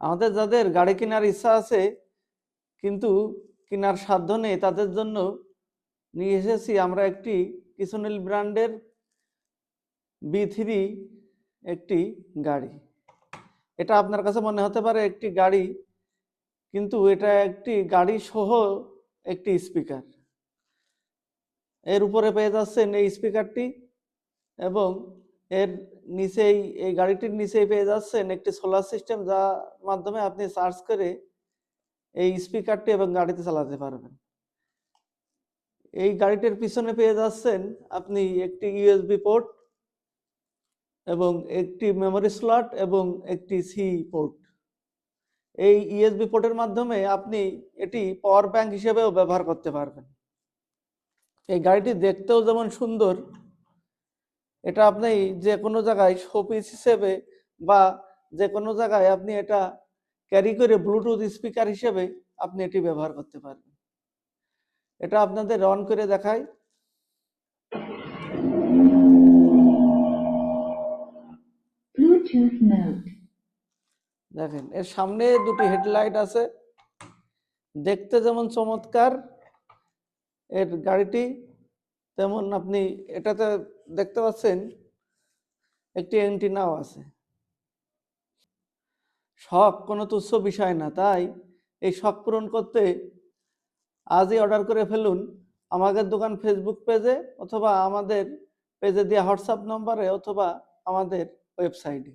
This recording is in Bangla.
আমাদের যাদের গাড়ি কেনার ইচ্ছা আছে কিন্তু কেনার সাধ্য নেই, তাদের জন্য নিয়ে এসেছি আমরা একটি কিসনেল ব্র্যান্ডের B3 একটি গাড়ি। এটা আপনার কাছে মনে হতে পারে একটি গাড়ি, কিন্তু এটা একটি গাড়ি সহ একটি স্পিকার। এর উপরে পেয়ে যাচ্ছেন এই স্পিকারটি, এবং এর নিচেই, এই গাড়িটির নিচেই পেয়ে যাচ্ছেন একটি সোলার সিস্টেম, যার মাধ্যমে আপনি চার্জ করে এই স্পিকারটি এবং গাড়িতে চালাতে পারবেন। এই গাড়িটির পিছনে পেয়ে যাচ্ছেন আপনি একটি USB পোর্ট এবং একটি মেমোরি স্লট এবং একটি সি পোর্ট। এই USB পোর্টের মাধ্যমে আপনি এটি পাওয়ার ব্যাংক হিসেবেও ব্যবহার করতে পারবেন। এই গাড়িটি দেখতেও যেমন সুন্দর, এটা আপনি যে কোনো জায়গায় শোপিস হিসেবে বা যে কোনো জায়গায় আপনি এটা ক্যারি করে ব্লুটুথ স্পিকার হিসেবে আপনি এটি ব্যবহার করতে পারবেন। এটা আপনাদের অন করে দেখাই। Bluetooth mode. দেখেন, এর সামনে দুটি হেডলাইট আছে, দেখতে যেমন চমৎকার এর গাড়িটি, তেমন আপনি এটাতে দেখতে পাচ্ছেন একটি অ্যান্টেনাও আছে। শখ কোনো তুচ্ছ বিষয় না, তাই এই শখ পূরণ করতে আজই অর্ডার করে ফেলুন আমাদের দোকান ফেসবুক পেজে, অথবা আমাদের পেজে দেওয়া হোয়াটসঅ্যাপ নম্বরে, অথবা আমাদের ওয়েবসাইটে।